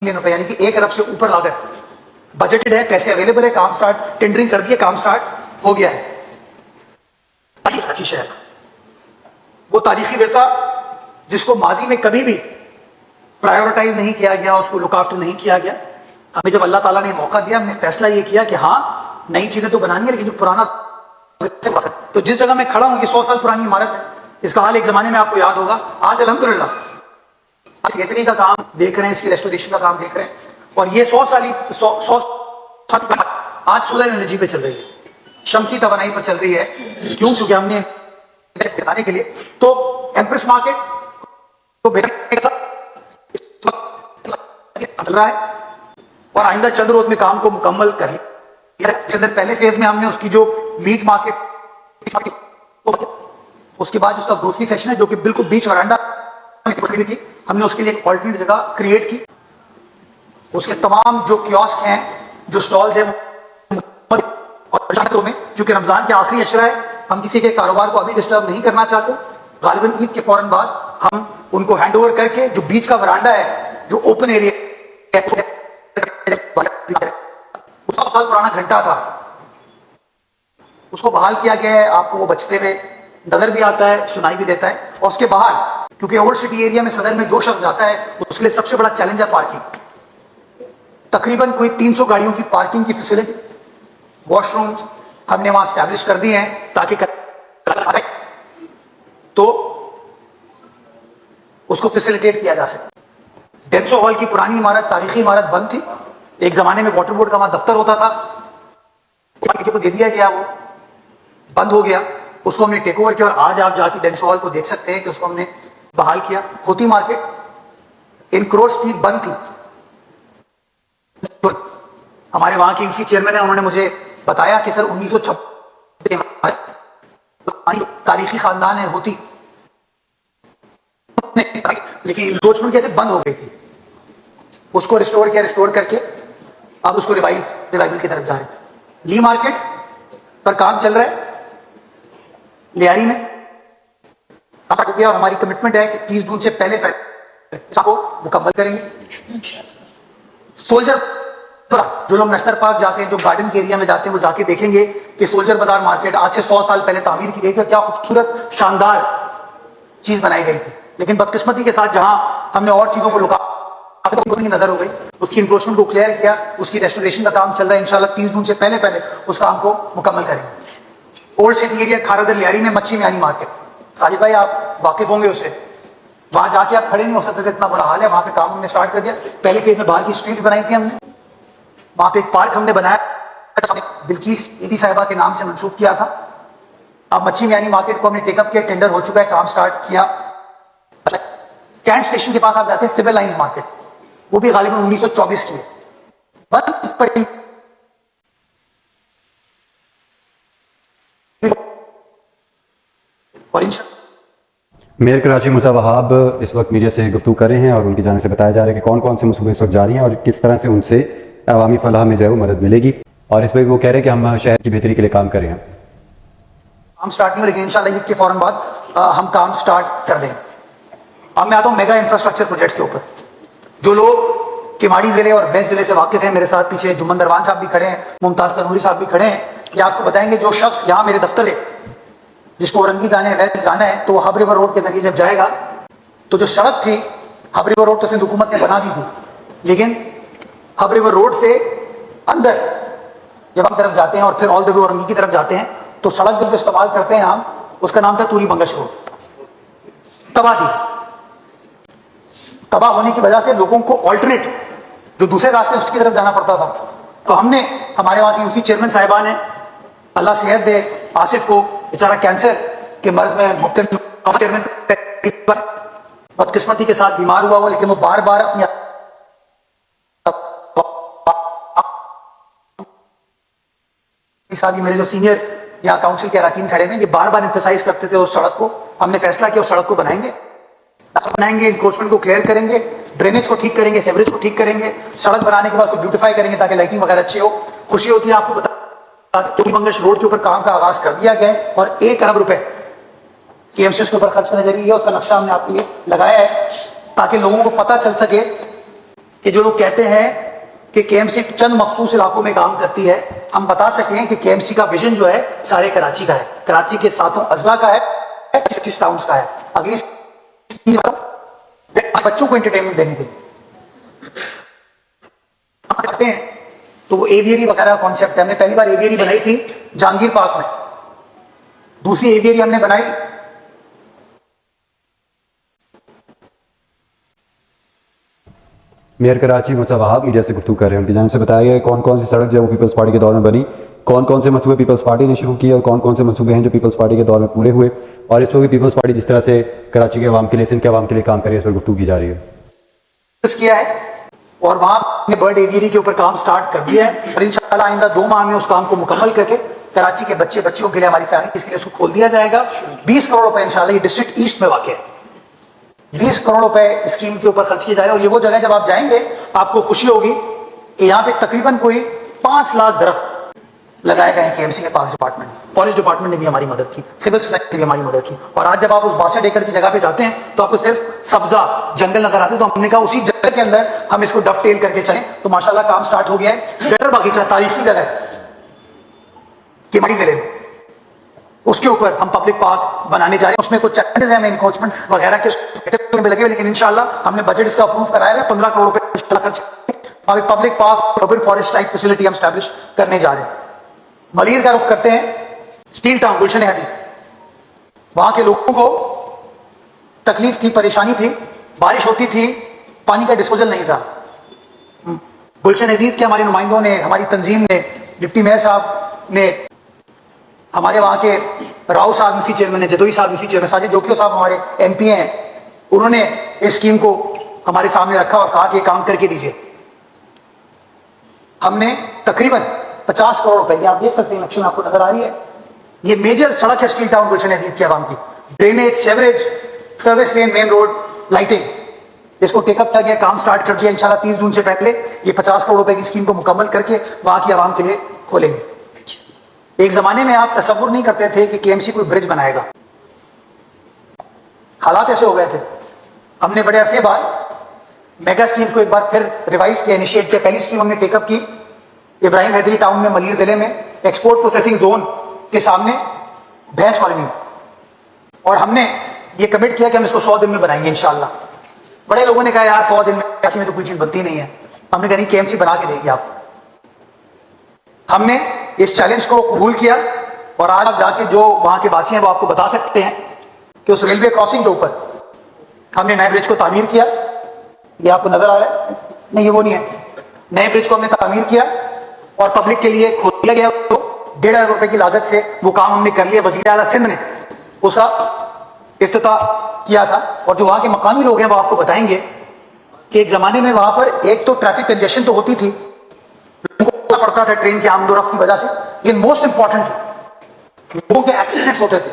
रुपए, यानी कि 1 अरब से ऊपर लागत बजटेड है, पैसे अवेलेबल है, काम स्टार्ट, टेंडरिंग कर दी है, काम स्टार्ट हो गया है। कराची शहर वो तारीखी विरसा जिसको माजी में कभी भी प्रायोरिटाइज नहीं किया गया, उसको लुक आफ्टर नहीं किया गया। हमें जब अल्लाह ताला ने मौका दिया, हमने फैसला ये किया कि हाँ नई चीजें तो बनानी है, लेकिन जो पुराना, तो जिस जगह मैं खड़ा हूं ये 100 साल पुरानी इमारत है। इसका हाल एक जमाने में आपको याद होगा। आज अल्हम्दुलिल्लाह आज गैतनी का काम देख रहे हैं, इसकी रेस्टोरेशन का काम देख रहे हैं, और ये 100 साल आज सोलर एनर्जी पे चल रही है, शमसी तवानाई पर चल रही है। क्यों? क्योंकि हमने दिखाने के लिए तो एम्प्रेस मार्केट तो चल रहा है और आइंदा चंद रोज में काम को मुकम्मल कर लिया। पहले फेज में हमने उसकी जो मीट मार्केट, उसके बाद उसका ग्रोसरी सेक्शन है जो कि बिल्कुल बीच वरांडा में थी, हमने उसके लिए एक ऑल्टरनेट जगह क्रिएट की। उसके तमाम जो कियोस्क हैं, जो स्टॉल्स हैं, और में क्योंकि रमजान के आखिरी अशरा है, हम किसी के कारोबार को अभी डिस्टर्ब नहीं करना चाहते। गालिबन ईद के फौरन बाद हम उनको हैंड ओवर करके जो बीच का वरांडा है, जो ओपन एरिया 100 साल पुराना घंटा था, उसको बहाल किया गया है। आपको वो बचते हुए नजर भी आता है, सुनाई भी देता है। और उसके बाहर क्योंकि ओल्ड सिटी एरिया में सदर में जो शख्स जाता है उसके लिए सबसे बड़ा चैलेंज है पार्किंग। तकरीबन कोई 300 गाड़ियों की पार्किंग की फैसिलिटी, वॉशरूम्स हमने वहां स्टैब्लिश कर दिए हैं ताकि तो उसको फैसिलिटेट किया जा सके। डेंसो हॉल की पुरानी इमारत, तारीखी इमारत बंद थी। एक जमाने में वाटर बोर्ड का वहां दफ्तर होता था, किसी को दे दिया गया, वो बंद हो गया। उसको हमने टेक ओवर किया और आज आप जाके डेंसो हॉल को देख सकते हैं कि उसको हमने बहाल किया। होती मार्केट इनक्रोच थी, बंद थी। हमारे वहां की उसी चेयरमैन है, उन्होंने मुझे बताया कि सर 1956 तारीखी खानदान है होती, लेकिन इंक्रोचमेंट कैसे बंद हो गई थी, उसको रिस्टोर किया, रिस्टोर करके अब उसको रिवाइवल की तरफ जा रहे हैं। ली मार्केट पर काम चल रहा है, लियारी में और हमारी कमिटमेंट है कि 30 जून से पहले को मुकम्मल करेंगे। सोल्जर जो लोग नश्तर पार्क जाते हैं, जो गार्डन के एरिया में जाते हैं, वो जाके देखेंगे कि सोल्जर बाजार मार्केट आज से 100 साल पहले तामीर की गई थी। क्या खूबसूरत शानदार चीज बनाई गई थी, लेकिन बदकिस्मती के साथ जहां हमने और चीजों को लुका नजर हो गई, उसकी इंक्रोचमेंट को क्लियर किया, उसकी रेस्टोरेशन का काम चल रहा है। इंशाल्लाह 30 जून से पहले उस काम को मुकम्मल करेंगे। ओल्ड सिटी एरिया खारदर लियारी में मच्छी मियानी मार्केट, साजिद भाई आप वाकिफ होंगे उससे, वहां जाके आप खड़े नहीं हो सकते, इतना बड़ा हाल है। वहां पे काम हमने स्टार्ट कर दिया। पहले फेज में बाहर की स्ट्रीट बनाई थी हमने, वहां पे एक पार्क हमने बनाया, बिल्किस ईदी साहिबा के नाम से मंसूब किया था। अब मच्छी मियानी मार्केट को हमने टेकअप किया, टेंडर हो चुका है, काम स्टार्ट किया। कैंट स्टेशन के पास आप जाते हैं सिविल लाइंस मार्केट, वो भी गालिबन 1924 की है, बंद पड़ी। और मेयर कराची मुसा वहाब इस वक्त मीडिया से गुफ्तगू कर रहे हैं और उनकी जानिब से बताया जा रहा है कि कौन कौन से मसूबे इस वक्त जारी हैं और किस तरह से उनसे अवामी फलाह में जो है वो मदद मिलेगी। और इस पर वो कह रहे हैं कि हम शहर की बेहतरी के लिए काम कर रहे हैं। काम स्टार्ट नहीं हो, लेकिन इंशाल्लाह ईद के फौरन बाद हम काम स्टार्ट कर देंगे। अब मैं आता हूं मेगा इंफ्रास्ट्रक्चर प्रोजेक्ट्स के ऊपर। जो लोग किमाड़ी जिले और बेंस जिले से वाकिफ हैं, मेरे साथ पीछे जुम्मन दरवान साहब भी खड़े हैं, मुमताज तनूरी साहब भी खड़े हैं, ये आपको बताएंगे। जो शख्स यहाँ मेरे दफ्तर है, जिसको औरंगी जाना है, तो हब रिवर रोड के जरिए जब जाएगा, तो जो सड़क थी हब रिवर रोड तो सिंध हुकूमत ने बना दी थी, लेकिन हब रिवर रोड से अंदर जब हम तरफ जाते हैं और फिर ऑल द वे औरंगी की तरफ जाते हैं, तो सड़क जो इस्तेमाल करते हैं हम, उसका नाम था तूरी बंगश रोड। तबाह थी। तबाह होने की वजह से लोगों को ऑल्टरनेट जो दूसरे रास्ते उसकी तरफ जाना पड़ता था। तो हमने, हमारे वहां की उसी चेयरमैन साहिबान ने, अल्लाह सेहत दे आसिफ को, बेचारा कैंसर के मर्ज में मुब्तला, चेयरमैन बदकिस्मती के साथ बीमार हुआ, लेकिन वो बार बार अपनी मेरे जो सीनियर यहाँ काउंसिल के अरकान खड़े हैं, ये बार बार एम्फेसाइज करते थे उस सड़क को। हमने फैसला किया उस सड़क को बनाएंगे, इंक्रोचमेंट को क्लियर करेंगे, ड्रेनेज को ठीक करेंगे, सेवरेज को ठीक करेंगे, सड़क बनाने के बाद उसको ब्यूटिफाई करेंगे ताकि लाइटिंग वगैरह अच्छी हो। खुशी होती है आपको बता, तूरी बंगश रोड के ऊपर काम का आगाज कर दिया गया है और 1 अरब रुपए KMCs के ऊपर खर्च करने जरिए उसका नक्शा हमने आपके लिए लगाया है, ताकि लोगों को पता चल सके کہ جو لوگ کہتے ہیں کہ کے ایم سی چند مخصوص علاقوں میں کام کرتی ہے, ہم بتا سکیں کہ کے ایم سی کا ویژن جو ہے سارے کراچی کا ہے, کراچی کے 7 اضلاع کا ہے, 25 ٹاؤنز کا ہے. اگلی بچوں کو انٹرٹینمنٹ دینے کے لیے چاہتے ہیں تو وہ ایویری وغیرہ کانسیپٹ ہے. ہم نے پہلی بار ایویری بنائی تھی جہانگیر پارک میں, دوسری ایویری ہم نے بنائی میئر کراچی موسیٰ وہاب میڈیا سے گفتگو کر رہے ہیں. ان کی جانب سے بتایا گیا ہے کون کون سی سڑک جو ہے وہ پیپلز پارٹی کے دور میں بنی, کون کون سے منصوبے پیپلز پارٹی نے شروع کیے اور کون کون سے منصوبے ہیں جو پیپلز پارٹی کے دور میں پورے ہوئے, اور اس کو بھی پیپلز پارٹی جس طرح سے کراچی کے عوام کے لیے, سندھ کے عوام کے لیے کام کر رہی ہے, اس پر گفتگو کی جا رہی ہے. کیا ہے اور وہاں نے برڈ ایویری کے اوپر کام سٹارٹ کر دیا ہے, اور انشاءاللہ آئندہ 2 ماہ میں اس کام کو مکمل کر کے کراچی کے بچوں کے لیے, ہماری فیملی اس کے لیے اس کو کھول دیا جائے گا. 20 کروڑ روپے انشاءاللہ, یہ ڈسٹرکٹ ایسٹ میں واقع ہے, 20 کروڑ روپے اسکیم کے اوپر خرچ کیے جائے. اور یہ وہ جگہ جب آپ جائیں گے آپ کو خوشی ہوگی کہ یہاں پہ تقریباً کوئی 5 لاکھ درخت لگائے گئے ہیں کے ایم سی کے پارکس ڈپارٹمنٹ, فارسٹ ڈپارٹمنٹ نے بھی ہماری مدد کی, سول سوسائٹی نے بھی ہماری مدد کی. اور آج جب آپ اس 62 ایکڑ کی جگہ پہ جاتے ہیں تو آپ کو صرف سبزہ جنگل نظر آتے ہیں. تو ہم نے کہا اسی جگہ کے اندر ہم اس کو ڈف ٹیل کر کے چلیں, تو ماشاءاللہ کام سٹارٹ ہو گیا ہے. بیٹر باغیچہ تاریخی جگہ ہے کہ مڑی ضلع میں, اس کے اوپر ہم پبلک پارک بنانے جا رہے ہیں. اس میں کچھ چیلنجز ہیں, ہمیں انکروچمنٹ وغیرہ کے لگے, لیکن انشاءاللہ ہم نے بجٹ اس کا اپروو کرایا ہے, 15 کروڑ روپے خرچ اور ایک public park open forest type facility ہم اسٹیبلش کرنے جا رہے ہیں. ملیر کا رخ کرتے ہیں, اسٹیل ٹاؤن گلشن حدید. وہاں کے لوگوں کو تکلیف تھی, پریشانی تھی, بارش ہوتی تھی, پانی کا ڈسپوزل نہیں تھا. گلشن حدید کے ہمارے نمائندوں نے, ہماری تنظیم نے, ڈپٹی میئر صاحب نے, ہمارے وہاں کے راؤ صاحب اسی چیئرمین ہیں, جدوئی صاحب اسی چیئرمین, ساجد جوکیو صاحب ہمارے ایم پی ہیں, انہوں نے اس اسکیم کو ہمارے سامنے رکھا اور کہا کہ یہ کام کر کے دیجیے. ہم نے تقریباً 50 کروڑ روپے, یہ آپ دیکھ سکتے ہیں نقشے میں آپ کو نظر آ رہی ہے, یہ میجر سڑک ہے اسٹیل ٹاؤن گلشن حدید کے عوام کی. ڈرینیج, سیوریج, سروس لین, مین روڈ, لائٹنگ, اس کو ٹیک اپ کیا گیا, کام سٹارٹ کر دیا. انشاءاللہ 30 جون سے پہلے یہ 50 کروڑ روپے کی اسکیم کو مکمل کر کے وہاں کی عوام کے لیے کھولیں گے. ایک زمانے میں آپ تصور نہیں کرتے تھے کہ کے ایم سی کوئی برج بنائے گا, حالات ایسے ہو گئے تھے. ہم نے بڑے عرصے بعد میگا اسکیم کو ایک بار پھر ریوائو کیا, انیشیٹ کیا. پہلی اسکیم ہم نے ٹیک اپ کی ابراہیم حیدری ٹاؤن میں, ملیر ضلع میں, ایکسپورٹ پروسیسنگ زون کے سامنے بھینس کالونی, اور ہم نے یہ کمٹ کیا کہ ہم اس کو 100 دن میں بنائیں گے انشاءاللہ. بڑے لوگوں نے کہا یار 100 دن میں کراچی میں تو کوئی چیز بنتی نہیں ہے. ہم نے کہا نہیں, کے ایم سی بنا کے دے گی آپ. ہم نے اس چیلنج کو قبول کیا, اور آج آپ جا کے جو وہاں کے باسی ہیں وہ آپ کو بتا سکتے ہیں کہ اس ریلوے کراسنگ کے اوپر ہم نے نئے برج کو تعمیر کیا. یہ آپ کو نظر آ رہا ہے, نہیں یہ وہ نہیں ہے, نئے برج کو ہم نے تعمیر کیا اور پبلک کے لیے کھول دیا گیا. 1.5 ارب روپے کی لاگت سے وہ کام ہم نے کر لیا. وزیر اعلیٰ سندھ نے اس کا افتتاح کیا تھا. اور جو وہاں کے مقامی لوگ ہیں وہ آپ کو بتائیں گے کہ ایک زمانے میں وہاں پر ایک تو ٹریفک کنجیشن تو ہوتی تھی, لوگوں کو پڑتا تھا ٹرین کے آمد و رفت کی وجہ سے, لیکن موسٹ امپورٹنٹ لوگوں کے ایکسیڈنٹس ہوتے تھے.